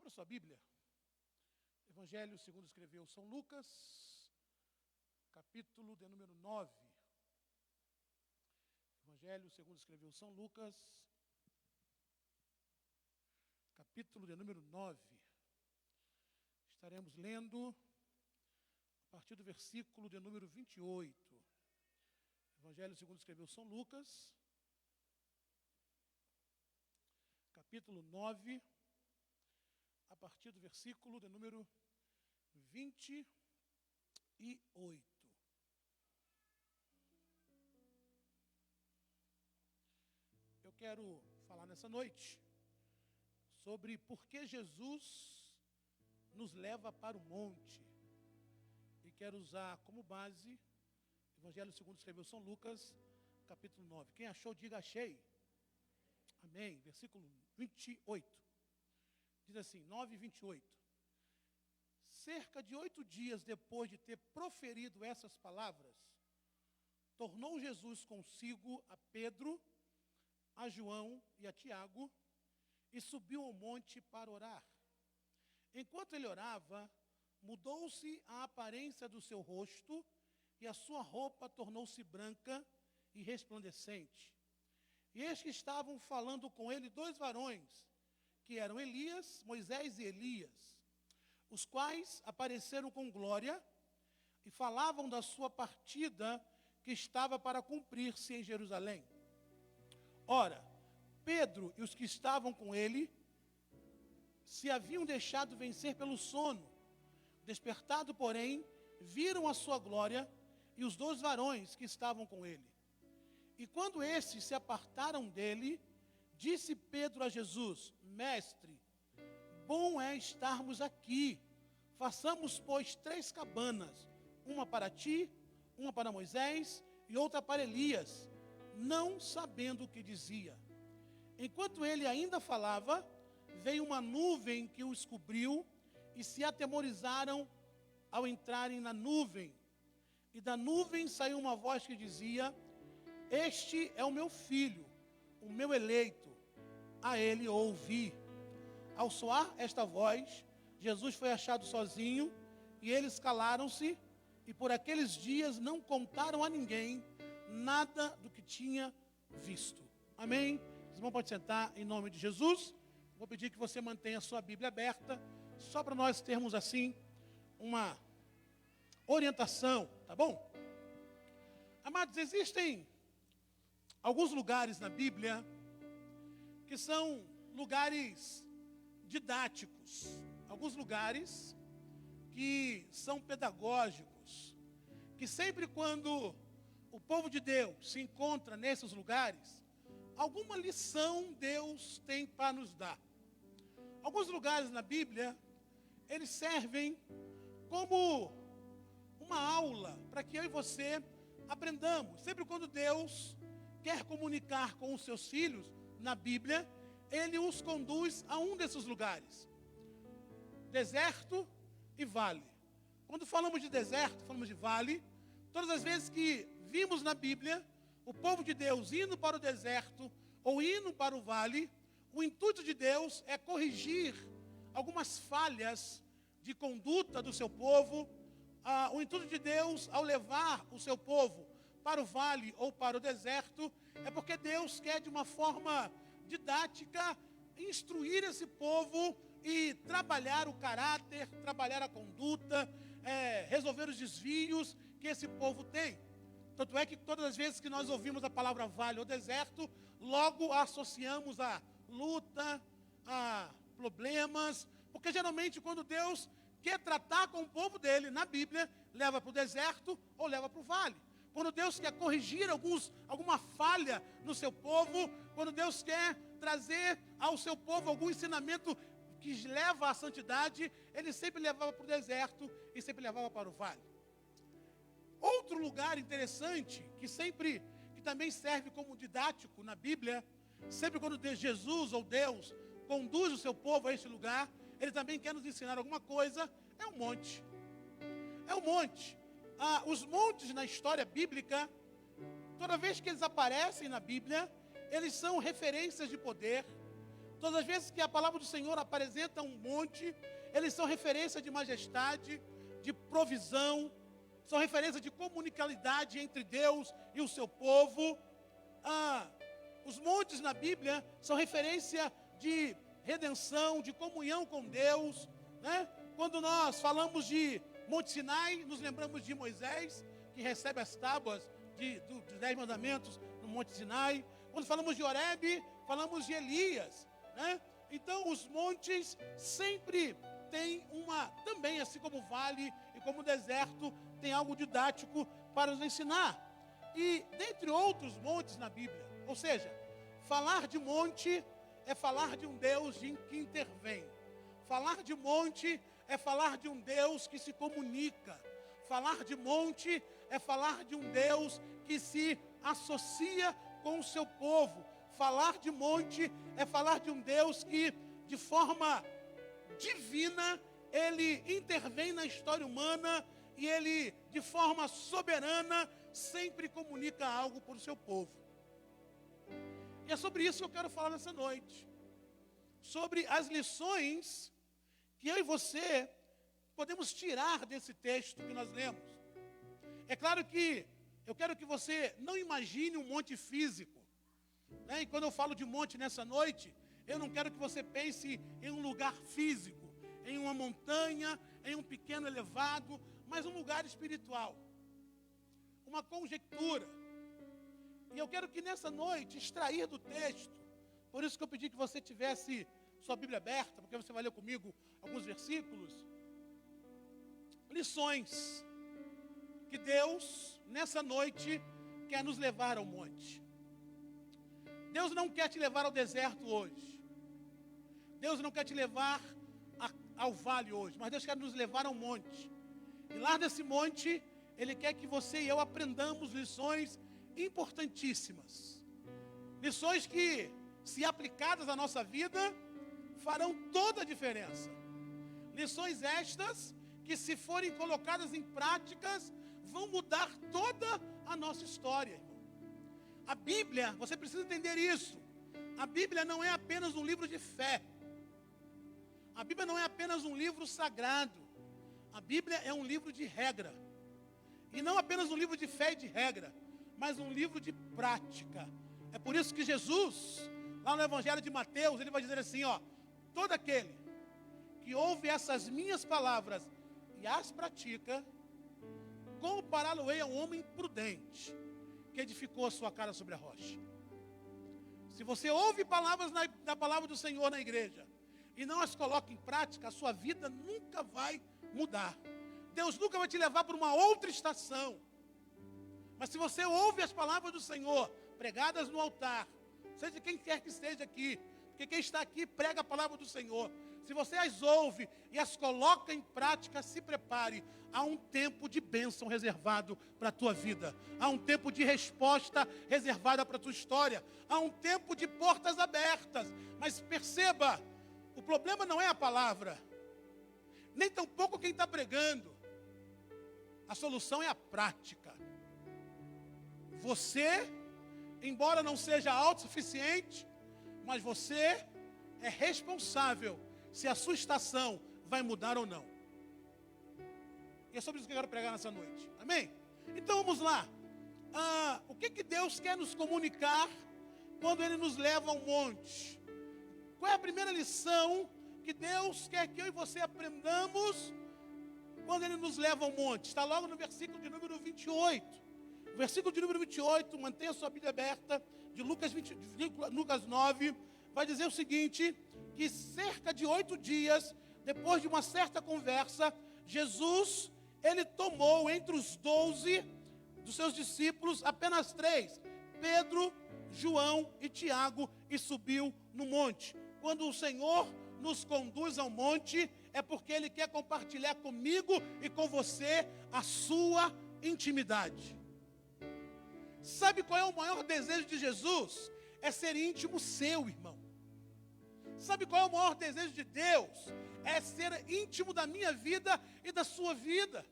Abra sua Bíblia. Evangelho segundo escreveu São Lucas, capítulo de número 9. Evangelho segundo escreveu São Lucas, capítulo de número 9. Estaremos lendo a partir do versículo de número 28. Evangelho segundo escreveu São Lucas, capítulo 9, a partir do versículo de número 28. Eu quero falar nessa noite sobre por que Jesus nos leva para o monte. E quero usar como base Evangelho segundo escreveu São Lucas, capítulo 9. Quem achou, diga achei. Amém. Versículo 28. Diz assim, 9:28. Cerca de 8 dias depois de ter proferido essas palavras, tornou Jesus consigo a Pedro, a João e a Tiago, e subiu ao monte para orar. Enquanto ele orava, mudou-se a aparência do seu rosto, e a sua roupa tornou-se branca e resplandecente. E eis que estavam falando com ele 2 varões, que eram Elias, Moisés e Elias, os quais apareceram com glória e falavam da sua partida que estava para cumprir-se em Jerusalém. Ora, Pedro e os que estavam com ele se haviam deixado vencer pelo sono. Despertado, porém, viram a sua glória e os 2 varões que estavam com ele. E quando estes se apartaram dele, disse Pedro a Jesus: Mestre, bom é estarmos aqui. Façamos, pois, 3 cabanas, uma para ti, uma para Moisés e outra para Elias, não sabendo o que dizia. Enquanto ele ainda falava, veio uma nuvem que os cobriu e se atemorizaram ao entrarem na nuvem. E da nuvem saiu uma voz que dizia: Este é o meu filho, o meu eleito, a ele ouvi. Ao soar esta voz, Jesus foi achado sozinho, e eles calaram-se, e por aqueles dias não contaram a ninguém nada do que tinha visto. Amém? Os irmãos podem sentar em nome de Jesus. Vou pedir que você mantenha a sua Bíblia aberta, só para nós termos assim uma orientação, tá bom? Amados, existem alguns lugares na Bíblia que são lugares didáticos, alguns lugares que são pedagógicos, que sempre quando o povo de Deus se encontra nesses lugares, alguma lição Deus tem para nos dar. Alguns lugares na Bíblia, eles servem como uma aula para que eu e você aprendamos. Sempre quando Deus quer comunicar com os seus filhos na Bíblia, Ele os conduz a um desses lugares. Deserto e vale. Quando falamos de deserto, falamos de vale. Todas as vezes que vimos na Bíblia o povo de Deus indo para o deserto ou indo para o vale, o intuito de Deus é corrigir algumas falhas de conduta do seu povo. O intuito de Deus ao levar o seu povo para o vale ou para o deserto é porque Deus quer de uma forma didática instruir esse povo e trabalhar o caráter, trabalhar a conduta, resolver os desvios que esse povo tem. Tanto é que todas as vezes que nós ouvimos a palavra vale ou deserto, logo a associamos a luta, a problemas, porque geralmente quando Deus quer tratar com o povo dele na Bíblia, leva para o deserto ou leva para o vale. Quando Deus quer corrigir alguma falha no seu povo, quando Deus quer trazer ao seu povo algum ensinamento que leva à santidade, Ele sempre levava para o deserto e sempre levava para o vale. Outro lugar interessante, que também serve como didático na Bíblia, sempre quando Jesus ou Deus conduz o seu povo a esse lugar, Ele também quer nos ensinar alguma coisa, é o monte. É o monte. Os montes na história bíblica, toda vez que eles aparecem na Bíblia, eles são referências de poder. Todas as vezes que a palavra do Senhor apresenta um monte, eles são referência de majestade, de provisão, são referência de comunicabilidade entre Deus e o seu povo. Os montes na Bíblia são referência de redenção, de comunhão com Deus, né? Quando nós falamos de Monte Sinai, nos lembramos de Moisés, que recebe as tábuas dos 10 mandamentos no Monte Sinai. Quando falamos de Horebe, falamos de Elias, né? Então, os montes sempre têm também, assim como o vale e como o deserto, tem algo didático para nos ensinar. E, dentre outros montes na Bíblia, ou seja, falar de monte é falar de um Deus que intervém. Falar de monte é falar de um Deus que se comunica. Falar de monte é falar de um Deus que se associa com o seu povo. Falar de monte é falar de um Deus que, de forma divina, ele intervém na história humana e ele, de forma soberana, sempre comunica algo para o seu povo. E é sobre isso que eu quero falar nessa noite. Sobre as lições que eu e você podemos tirar desse texto que nós lemos. É claro que eu quero que você não imagine um monte físico, né? E quando eu falo de monte nessa noite, eu não quero que você pense em um lugar físico, em uma montanha, em um pequeno elevado, mas um lugar espiritual. Uma conjectura. E eu quero que nessa noite, extrair do texto, por isso que eu pedi que você tivesse sua Bíblia aberta, porque você vai ler comigo alguns versículos, lições que Deus, nessa noite, quer nos levar ao monte. Deus não quer te levar ao deserto hoje. Deus não quer te levar ao vale hoje, mas Deus quer nos levar ao monte. E lá desse monte, Ele quer que você e eu aprendamos lições importantíssimas. Lições que, se aplicadas à nossa vida, farão toda a diferença. Lições estas que, se forem colocadas em práticas, vão mudar toda a nossa história, irmão. A Bíblia, você precisa entender isso. A Bíblia não é apenas um livro de fé. A Bíblia não é apenas um livro sagrado. A Bíblia é um livro de regra. E não apenas um livro de fé e de regra, mas um livro de prática. É por isso que Jesus, lá no Evangelho de Mateus, ele vai dizer assim, todo aquele que ouve essas minhas palavras e as pratica, compará-lo-ei a um homem prudente, que edificou a sua casa sobre a rocha. Se você ouve palavras da palavra do Senhor na igreja, e não as coloca em prática, a sua vida nunca vai mudar. Deus nunca vai te levar para uma outra estação. Mas se você ouve as palavras do Senhor, pregadas no altar, seja quem quer que esteja aqui, porque quem está aqui prega a palavra do Senhor. Se você as ouve e as coloca em prática, se prepare. Há um tempo de bênção reservado para a tua vida. Há um tempo de resposta reservada para a tua história. Há um tempo de portas abertas. Mas perceba, o problema não é a palavra, nem tampouco quem está pregando. A solução é a prática. Você, embora não seja autossuficiente, mas você é responsável se a sua estação vai mudar ou não. E é sobre isso que eu quero pregar nessa noite. Amém? Então vamos lá. O que Deus quer nos comunicar quando Ele nos leva ao monte? Qual é a primeira lição que Deus quer que eu e você aprendamos quando Ele nos leva ao monte? Está logo no versículo de número 28. O versículo de número 28, mantenha a sua Bíblia aberta, de Lucas 9, vai dizer o seguinte, que cerca de 8 dias, depois de uma certa conversa, Jesus, Ele tomou entre os 12 dos seus discípulos, apenas 3, Pedro, João e Tiago, e subiu no monte. Quando o Senhor nos conduz ao monte, é porque Ele quer compartilhar comigo e com você a sua intimidade. Sabe qual é o maior desejo de Jesus? É ser íntimo seu, irmão. Sabe qual é o maior desejo de Deus? É ser íntimo da minha vida e da sua vida.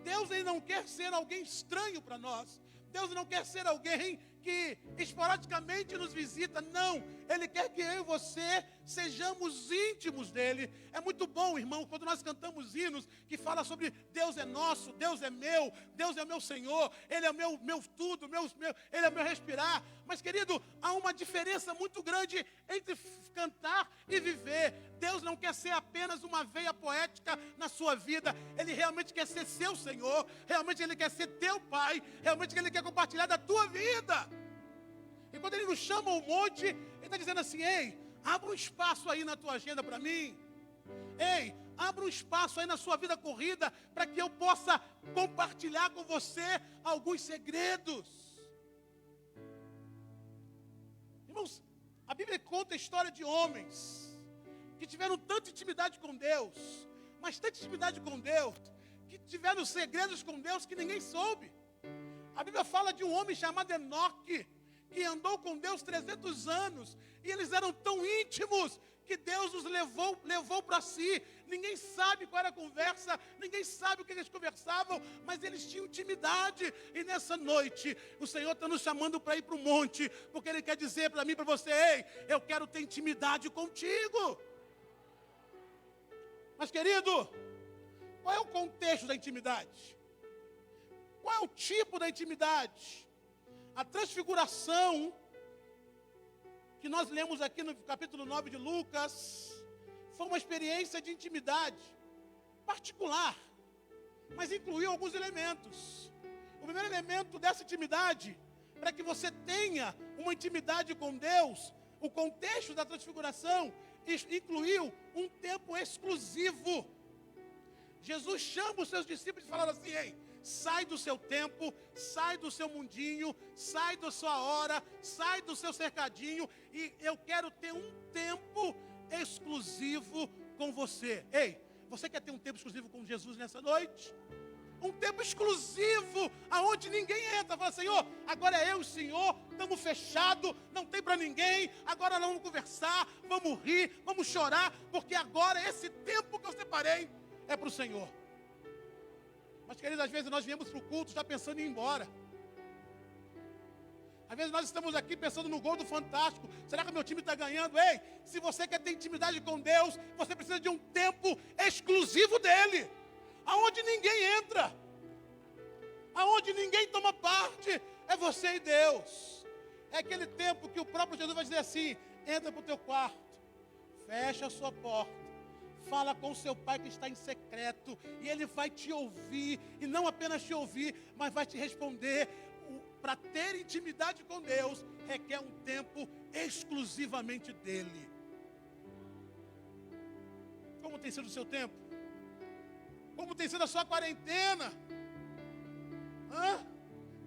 Deus, Ele não quer ser alguém estranho para nós. Deus não quer ser alguém que esporadicamente nos visita. Não, Ele quer que eu e você sejamos íntimos dEle. É muito bom, irmão, quando nós cantamos hinos que falam sobre Deus é nosso, Deus é meu Senhor, Ele é meu tudo, Ele é meu respirar. Mas, querido, há uma diferença muito grande entre cantar e viver. Deus não quer ser apenas uma veia poética na sua vida. Ele realmente quer ser seu Senhor, realmente Ele quer ser teu Pai, realmente Ele quer compartilhar da tua vida. E quando Ele nos chama ao monte, Ele está dizendo assim: ei, abra um espaço aí na tua agenda para mim. Ei, abra um espaço aí na sua vida corrida para que eu possa compartilhar com você alguns segredos. Irmãos, a Bíblia conta a história de homens que tiveram tanta intimidade com Deus, mas tanta intimidade com Deus, que tiveram segredos com Deus que ninguém soube. A Bíblia fala de um homem chamado Enoque, que andou com Deus 300 anos, e eles eram tão íntimos que Deus os levou para si. Ninguém sabe qual era a conversa, ninguém sabe o que eles conversavam, mas eles tinham intimidade. E nessa noite, o Senhor está nos chamando para ir para o monte, porque Ele quer dizer para mim e para você: ei, eu quero ter intimidade contigo. Mas, querido, qual é o contexto da intimidade? Qual é o tipo da intimidade? A transfiguração que nós lemos aqui no capítulo 9 de Lucas foi uma experiência de intimidade particular, mas incluiu alguns elementos. O primeiro elemento dessa intimidade, para que você tenha uma intimidade com Deus, o contexto da transfiguração incluiu um tempo exclusivo. Jesus chama os seus discípulos e fala assim: ei, sai do seu tempo, sai do seu mundinho, sai da sua hora, sai do seu cercadinho, e eu quero ter um tempo exclusivo com você. Ei, você quer ter um tempo exclusivo com Jesus nessa noite? Um tempo exclusivo, aonde ninguém entra. Fala: Senhor, agora é eu e o Senhor, estamos fechados, não tem para ninguém. Agora nós vamos conversar, vamos rir, vamos chorar, porque agora esse tempo que eu separei é para o Senhor. Mas, queridos, às vezes nós viemos para o culto já pensando em ir embora. Às vezes nós estamos aqui pensando no gol do Fantástico. Será que meu time está ganhando? Ei, se você quer ter intimidade com Deus, você precisa de um tempo exclusivo dEle, aonde ninguém entra, aonde ninguém toma parte, é você e Deus. É aquele tempo que o próprio Jesus vai dizer assim: entra para o teu quarto, fecha a sua porta, fala com o seu pai que está em secreto, e ele vai te ouvir, e não apenas te ouvir, mas vai te responder. Para ter intimidade com Deus, requer um tempo exclusivamente dEle. Como tem sido o seu tempo? Como tem sido a sua quarentena?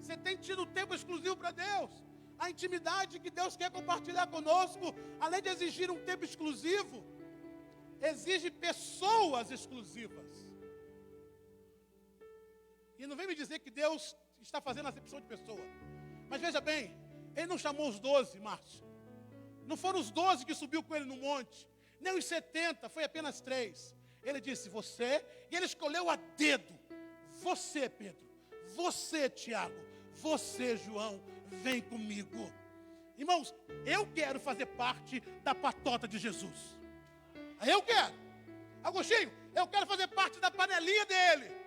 Você tem tido tempo exclusivo para Deus? A intimidade que Deus quer compartilhar conosco, além de exigir um tempo exclusivo, exige pessoas exclusivas. E não vem me dizer que Deus está fazendo acepção de pessoa. Mas veja bem, Ele não chamou os 12, Márcio. Não foram os 12 que subiu com Ele no monte, nem os 70, foi apenas 3. Ele disse: você, e Ele escolheu a dedo. Você, Pedro, você, Tiago, você, João, vem comigo. Irmãos, eu quero fazer parte da patota de Jesus. Eu quero. Agostinho, eu quero fazer parte da panelinha dele.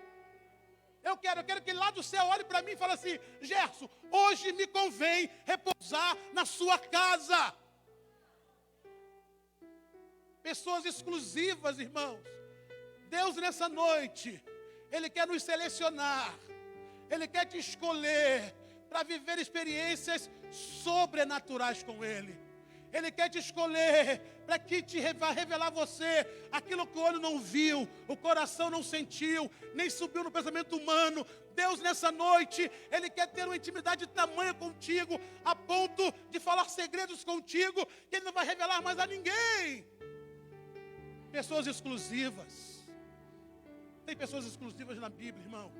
Eu quero que ele lá do céu olhe para mim e fale assim: Gerson, hoje me convém repousar na sua casa. Pessoas exclusivas, irmãos. Deus nessa noite, Ele quer nos selecionar. Ele quer te escolher para viver experiências sobrenaturais com Ele. Ele quer te escolher para que te revelar a você aquilo que o olho não viu, o coração não sentiu, nem subiu no pensamento humano. Deus nessa noite, Ele quer ter uma intimidade tamanha contigo, a ponto de falar segredos contigo, que Ele não vai revelar mais a ninguém. Pessoas exclusivas. Tem pessoas exclusivas na Bíblia, irmão.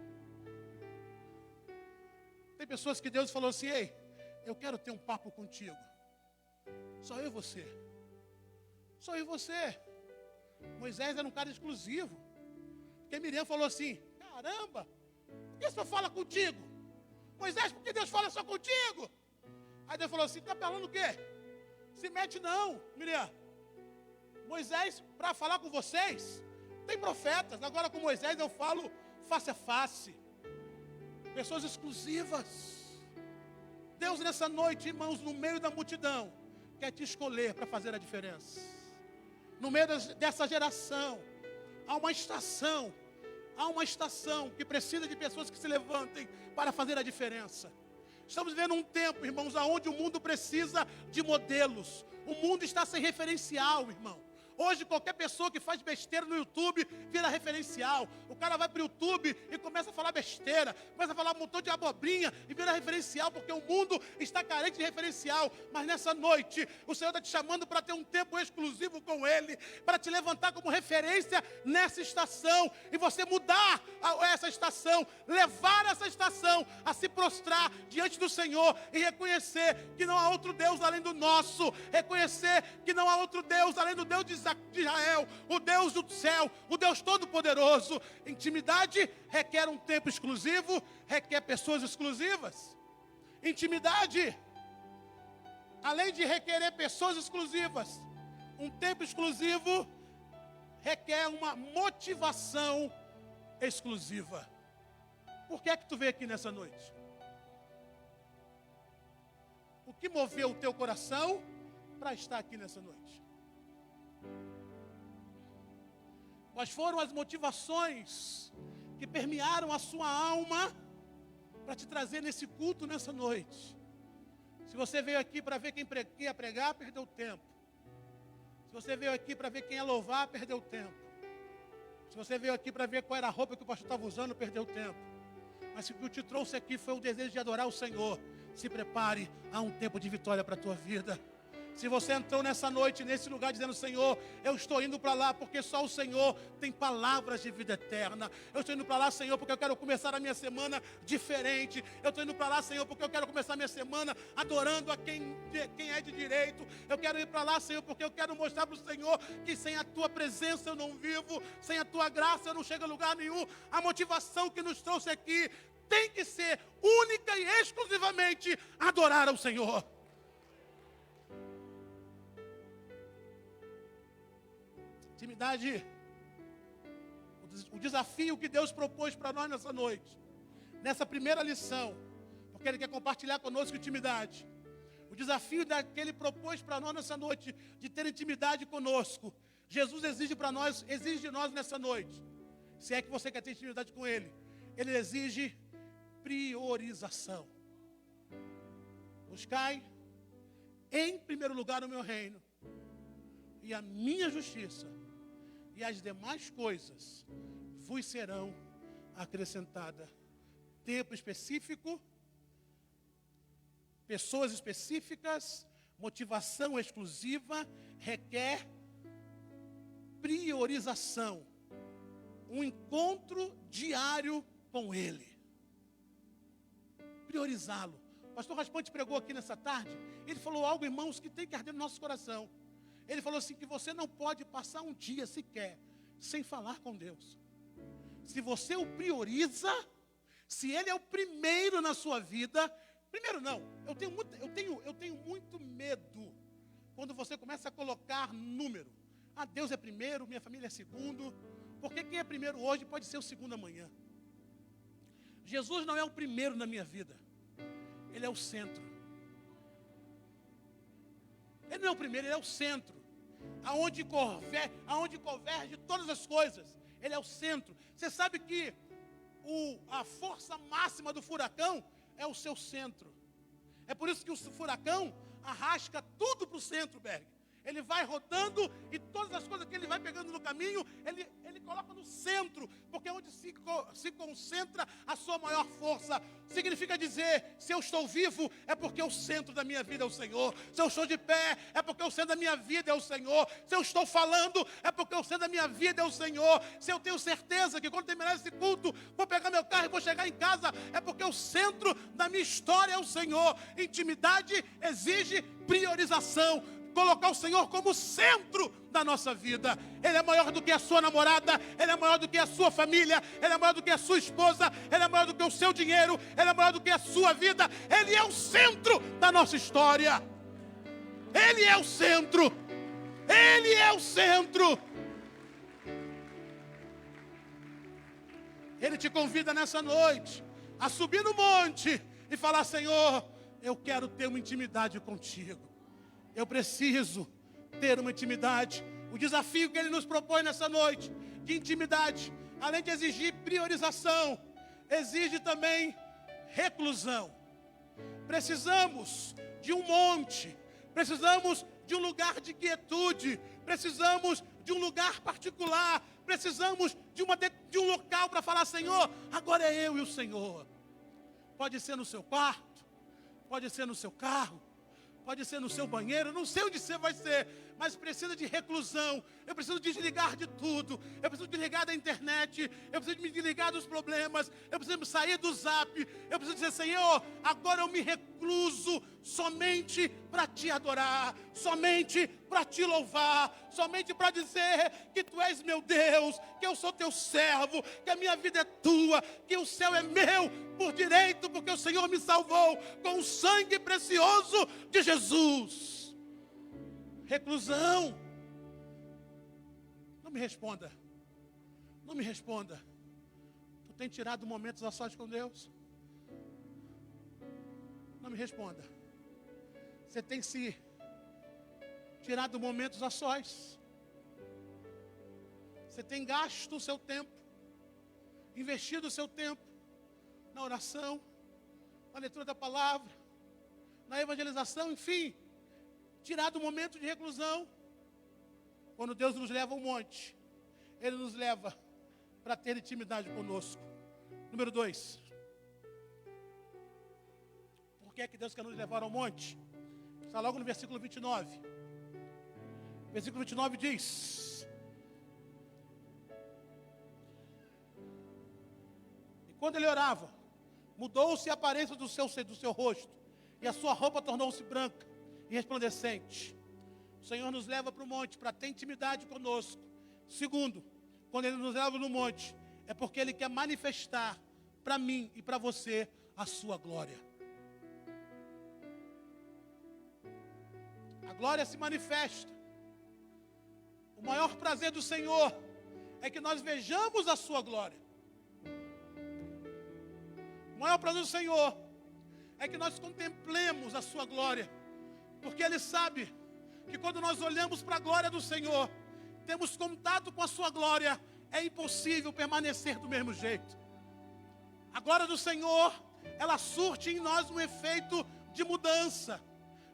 Tem pessoas que Deus falou assim: ei, eu quero ter um papo contigo. Só eu e você. Só eu e você. Moisés era um cara exclusivo. Porque Miriam falou assim: caramba, por que só fala contigo? Moisés, por que Deus fala só contigo? Aí Deus falou assim, está falando o quê? Se mete não, Miriam. Moisés, para falar com vocês, tem profetas. Agora com Moisés eu falo face a face. Pessoas exclusivas. Deus nessa noite, irmãos, no meio da multidão, quer te escolher para fazer a diferença. No meio dessa geração, há uma estação que precisa de pessoas que se levantem para fazer a diferença. Estamos vivendo um tempo, irmãos, onde o mundo precisa de modelos. O mundo está sem referencial, irmão. Hoje, qualquer pessoa que faz besteira no YouTube vira referencial. O cara vai para o YouTube e começa a falar besteira, começa a falar um montão de abobrinha e vira referencial, porque o mundo está carente de referencial. Mas nessa noite, o Senhor está te chamando para ter um tempo exclusivo com Ele, para te levantar como referência nessa estação, e você mudar essa estação, levar essa estação a se prostrar diante do Senhor e reconhecer que não há outro Deus além do nosso, reconhecer que não há outro Deus além do Deus de Israel, o Deus do céu, o Deus todo-poderoso. Intimidade requer um tempo exclusivo, requer pessoas exclusivas. Intimidade, além de requerer pessoas exclusivas, um tempo exclusivo requer uma motivação exclusiva. Por que é que tu veio aqui nessa noite? O que moveu o teu coração para estar aqui nessa noite? Quais foram as motivações que permearam a sua alma para te trazer nesse culto nessa noite? Se você veio aqui para ver quem ia pregar, perdeu tempo. Se você veio aqui para ver quem ia louvar, perdeu tempo. Se você veio aqui para ver qual era a roupa que o pastor estava usando, perdeu tempo. Mas se o que te trouxe aqui foi o desejo de adorar o Senhor, se prepare a um tempo de vitória para a tua vida. Se você entrou nessa noite, nesse lugar, dizendo, Senhor, eu estou indo para lá porque só o Senhor tem palavras de vida eterna. Eu estou indo para lá, Senhor, porque eu quero começar a minha semana diferente. Eu estou indo para lá, Senhor, porque eu quero começar a minha semana adorando a quem é de direito. Eu quero ir para lá, Senhor, porque eu quero mostrar para o Senhor que sem a Tua presença eu não vivo, sem a Tua graça eu não chego a lugar nenhum. A motivação que nos trouxe aqui tem que ser única e exclusivamente adorar ao Senhor. Intimidade, o desafio que Deus propôs para nós nessa noite, nessa primeira lição, porque Ele quer compartilhar conosco intimidade. O desafio que Ele propôs para nós nessa noite, de ter intimidade conosco, Jesus exige de nós nessa noite, se é que você quer ter intimidade com Ele, Ele exige priorização. Buscai em primeiro lugar o meu reino e a minha justiça, e as demais coisas vos serão acrescentadas. Tempo específico, pessoas específicas, motivação exclusiva, requer priorização. Um encontro diário com Ele. Priorizá-lo. O pastor Raspante pregou aqui nessa tarde. Ele falou algo, irmãos, que tem que arder no nosso coração. Ele falou assim, que você não pode passar um dia sequer sem falar com Deus. Se você o prioriza, se Ele é o primeiro na sua vida, primeiro não, eu tenho muito medo quando você começa a colocar número. Ah, Deus é primeiro, minha família é segundo, porque quem é primeiro hoje pode ser o segundo amanhã. Jesus não é o primeiro na minha vida, Ele é o centro. Ele não é o primeiro, Ele é o centro. Aonde converge todas as coisas. Ele é o centro. Você sabe que a força máxima do furacão é o seu centro. É por isso que o furacão arrasca tudo para o centro, Berg. Ele vai rodando e todas as coisas que ele vai pegando no caminho, ele coloca no centro, porque é onde se concentra a sua maior força. Significa dizer, se eu estou vivo, é porque o centro da minha vida é o Senhor. Se eu estou de pé, é porque o centro da minha vida é o Senhor. Se eu estou falando, é porque o centro da minha vida é o Senhor. Se eu tenho certeza que quando terminar esse culto, vou pegar meu carro e vou chegar em casa, é porque o centro da minha história é o Senhor. Intimidade exige priorização. Colocar o Senhor como centro da nossa vida. Ele é maior do que a sua namorada, Ele é maior do que a sua família, Ele é maior do que a sua esposa, Ele é maior do que o seu dinheiro, Ele é maior do que a sua vida. Ele é o centro da nossa história. Ele é o centro. Ele é o centro. Ele te convida nessa noite a subir no monte e falar: Senhor, eu quero ter uma intimidade contigo. Eu preciso ter uma intimidade. O desafio que Ele nos propõe nessa noite de intimidade, além de exigir priorização, exige também reclusão. Precisamos de um monte, precisamos de um lugar de quietude, precisamos de um lugar particular, precisamos de um local para falar: Senhor, agora é eu e o Senhor. Pode ser no seu quarto, pode ser no seu carro, pode ser no seu banheiro, não sei onde você vai ser, mas precisa de reclusão. Eu preciso desligar de tudo, eu preciso desligar da internet, eu preciso me desligar dos problemas, eu preciso sair do zap, eu preciso dizer: Senhor, agora eu me recluso somente para te adorar, somente para te louvar, somente para dizer que tu és meu Deus, que eu sou teu servo, que a minha vida é tua, que o céu é meu por direito, porque o Senhor me salvou com o sangue precioso de Jesus. Reclusão. Não me responda. Não me responda. Tu tem tirado momentos a sós com Deus? Não me responda. Você tem se tirado momentos a sós? Você tem gasto o seu tempo, investido o seu tempo na oração, na leitura da palavra, na evangelização, enfim, tirado o momento de reclusão. Quando Deus nos leva ao monte, Ele nos leva para ter intimidade conosco. Número 2. Por que é que Deus quer nos levar ao monte? Está logo no versículo 29. Versículo 29 diz: e quando ele orava, mudou-se a aparência do seu rosto, e a sua roupa tornou-se branca e resplandecente. O Senhor nos leva para o monte para ter intimidade conosco. Segundo, quando Ele nos leva no monte, é porque Ele quer manifestar para mim e para você a sua glória. A glória se manifesta. O maior prazer do Senhor é que nós vejamos a sua glória. O maior prazer do Senhor é que nós contemplemos a sua glória, porque Ele sabe que quando nós olhamos para a glória do Senhor, temos contato com a sua glória, é impossível permanecer do mesmo jeito. A glória do Senhor, ela surte em nós um efeito de mudança.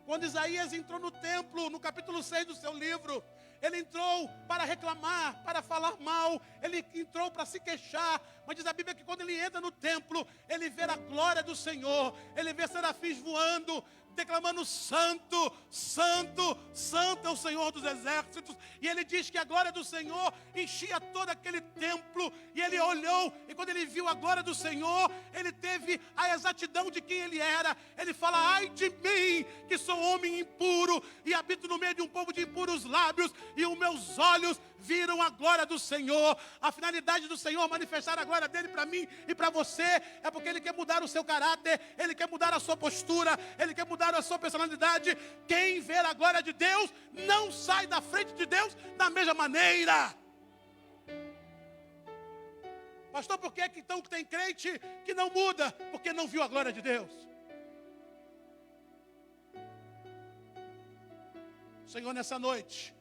Quando Isaías entrou no templo, no capítulo 6 do seu livro, ele entrou para reclamar, para falar mal, ele entrou para se queixar, mas diz a Bíblia que quando ele entra no templo, ele vê a glória do Senhor, ele vê serafins voando, declamando: santo, santo, santo é o Senhor dos exércitos. E ele diz que a glória do Senhor enchia todo aquele templo, e ele olhou, e quando ele viu a glória do Senhor, ele teve a exatidão de quem ele era. Ele fala: ai de mim, que sou homem impuro, e habito no meio de um povo de impuros lábios, e os meus olhos viram a glória do Senhor. A finalidade do Senhor manifestar a glória dele para mim e para você, é porque Ele quer mudar o seu caráter, Ele quer mudar a sua postura, Ele quer mudar a sua personalidade. Quem vê a glória de Deus não sai da frente de Deus da mesma maneira. Pastor, por que então tem crente que não muda? Porque não viu a glória de Deus. O Senhor nessa noite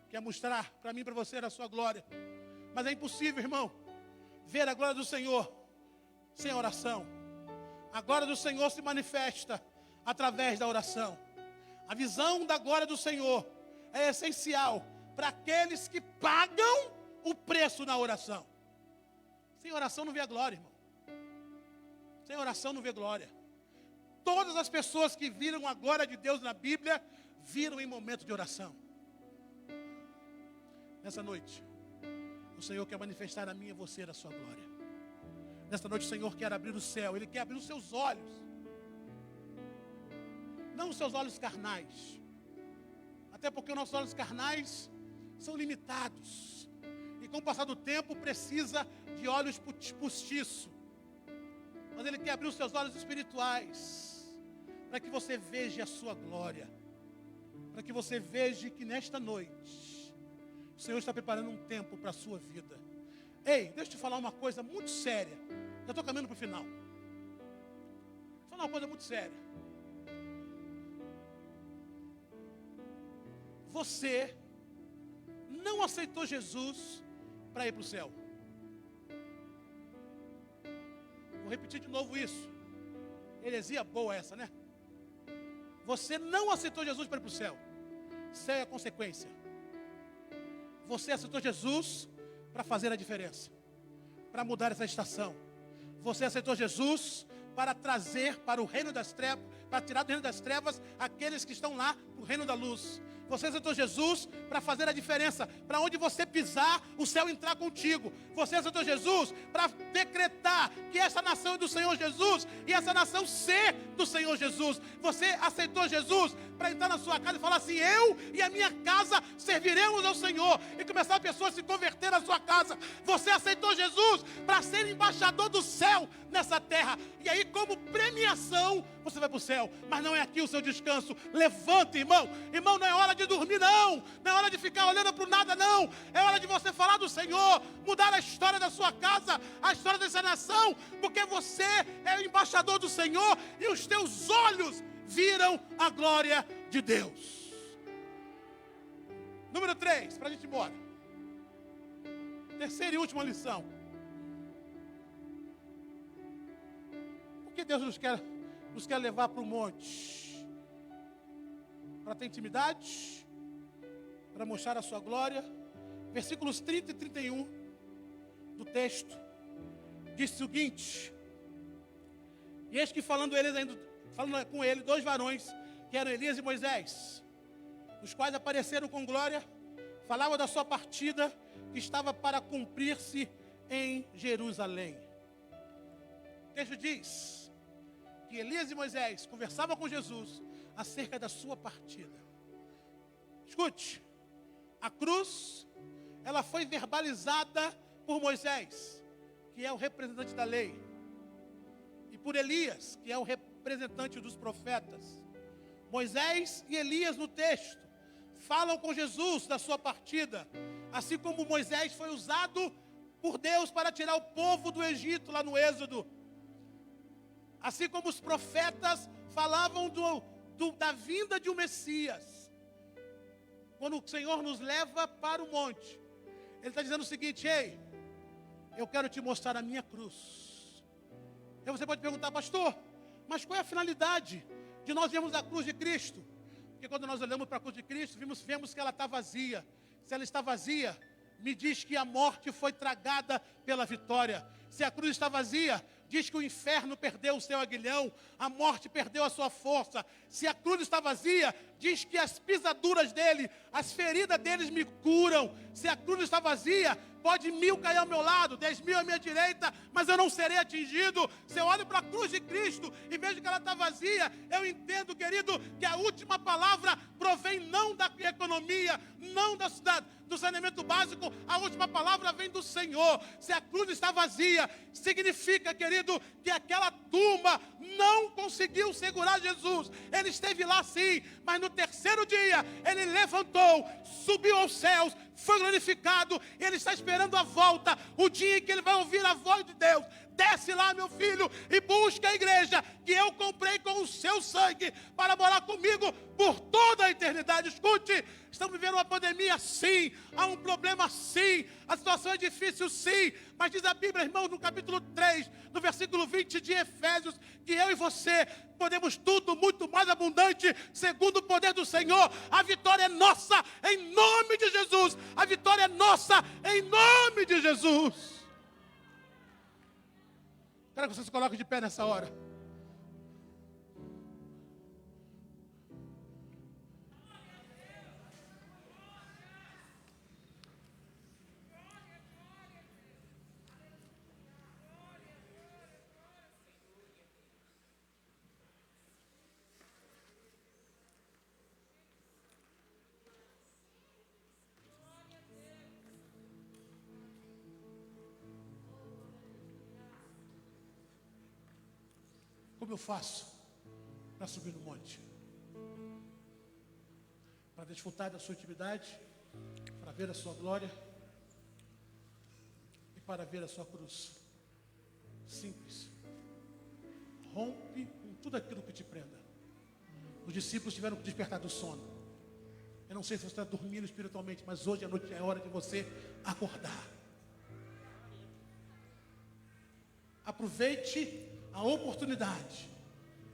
quer mostrar para mim e para você a sua glória. Mas é impossível, irmão, ver a glória do Senhor sem oração. A glória do Senhor se manifesta através da oração. A visão da glória do Senhor é essencial para aqueles que pagam o preço na oração. Sem oração não vê a glória, irmão. Sem oração não vê glória. Todas as pessoas que viram a glória de Deus na Bíblia, viram em momento de oração. Nessa noite, o Senhor quer manifestar a mim e a você a sua glória. Nessa noite o Senhor quer abrir o céu, Ele quer abrir os seus olhos. Não os seus olhos carnais. Até porque os nossos olhos carnais são limitados. E com o passar do tempo precisa de olhos postiços. Mas Ele quer abrir os seus olhos espirituais, para que você veja a sua glória. Para que você veja que nesta noite, o Senhor está preparando um tempo para a sua vida. Ei, deixa eu te falar uma coisa muito séria. Eu estou caminhando para o final. Vou falar uma coisa muito séria. Você não aceitou Jesus para ir para o céu. Vou repetir de novo isso. Heresia boa essa, né? Você não aceitou Jesus para ir para o céu. Céu é a consequência. Você aceitou Jesus para fazer a diferença, para mudar essa estação. Você aceitou Jesus para trazer para o reino das trevas, para tirar do reino das trevas aqueles que estão lá para o reino da luz. Você aceitou Jesus para fazer a diferença. Para onde você pisar, o céu entrar contigo. Você aceitou Jesus para decretar que essa nação é do Senhor Jesus e essa nação ser do Senhor Jesus. Você aceitou Jesus para entrar na sua casa e falar assim: eu e a minha casa serviremos ao Senhor. E começar a pessoa a se converter na sua casa. Você aceitou Jesus para ser embaixador do céu nessa terra. E aí, como premiação, você vai para o céu. Mas não é aqui o seu descanso. Levante, irmão. Irmão, não é hora de dormir, não. Não é hora de ficar olhando para o nada, não. É hora de você falar do Senhor. Mudar a história da sua casa, a história dessa nação. Porque você é o embaixador do Senhor e os teus olhos viram a glória de Deus. Número 3, para a gente ir embora. Terceira e última lição. Por que Deus nos quer levar para o monte? Para ter intimidade, para mostrar a sua glória. Versículos 30 e 31 do texto diz o seguinte: e eis que falando com ele, 2 varões, que eram Elias e Moisés, os quais apareceram com glória, falavam da sua partida, que estava para cumprir-se em Jerusalém. O texto diz que Elias e Moisés conversavam com Jesus acerca da sua partida. Escute, a cruz, ela foi verbalizada por Moisés, que é o representante da lei, e por Elias, que é o representante dos profetas. Moisés e Elias no texto falam com Jesus da sua partida, assim como Moisés foi usado por Deus para tirar o povo do Egito lá no Êxodo. Assim como os profetas falavam da vinda de um Messias. Quando o Senhor nos leva para o monte, Ele está dizendo o seguinte: ei, eu quero te mostrar a minha cruz. E você pode perguntar: pastor, mas qual é a finalidade de nós vermos a cruz de Cristo? Porque quando nós olhamos para a cruz de Cristo, vemos que ela está vazia. Se ela está vazia, me diz que a morte foi tragada pela vitória. Se a cruz está vazia, diz que o inferno perdeu o seu aguilhão, a morte perdeu a sua força. Se a cruz está vazia, diz que as pisaduras dele, as feridas deles me curam. Se a cruz está vazia, pode 1000 cair ao meu lado, 10.000 à minha direita, mas eu não serei atingido. Se eu olho para a cruz de Cristo e vejo que ela está vazia, eu entendo, querido, que a última palavra provém não da economia, não do saneamento básico, a última palavra vem do Senhor. Se a cruz está vazia, significa, querido, que aquela turma não conseguiu segurar Jesus. Ele esteve lá sim, mas no terceiro dia, ele levantou, subiu aos céus, foi glorificado, ele está esperando a volta, o dia em que ele vai ouvir a voz de Deus. Desce lá, meu filho, e busca a igreja que eu comprei com o seu sangue para morar comigo por toda a eternidade. Escute, estamos vivendo uma pandemia, sim, há um problema, sim, a situação é difícil, sim, mas diz a Bíblia, irmãos, no capítulo 3, no versículo 20 de Efésios, que eu e você podemos tudo muito mais abundante, segundo o poder do Senhor. A vitória é nossa, em nome de Jesus. A vitória é nossa, em nome de Jesus. Quero que você se coloque de pé nessa hora. Como eu faço para subir no monte? Para desfrutar da sua intimidade, para ver a sua glória e para ver a sua cruz. Simples. Rompe com tudo aquilo que te prenda. Os discípulos tiveram que despertar do sono. Eu não sei se você está dormindo espiritualmente, mas hoje à noite é hora de você acordar. Aproveite a oportunidade.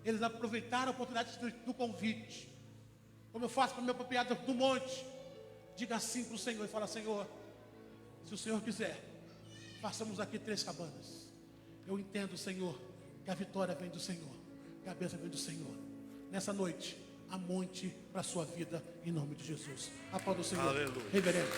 Eles aproveitaram a oportunidade do convite. Como eu faço para me apropriar do monte? Diga assim para o Senhor e fala: Senhor, se o Senhor quiser, façamos aqui 3 cabanas. Eu entendo, Senhor, que a vitória vem do Senhor, que a bênção vem do Senhor. Nessa noite, amonte para a sua vida, em nome de Jesus. Aplauda o Senhor. Aleluia. Reverendo.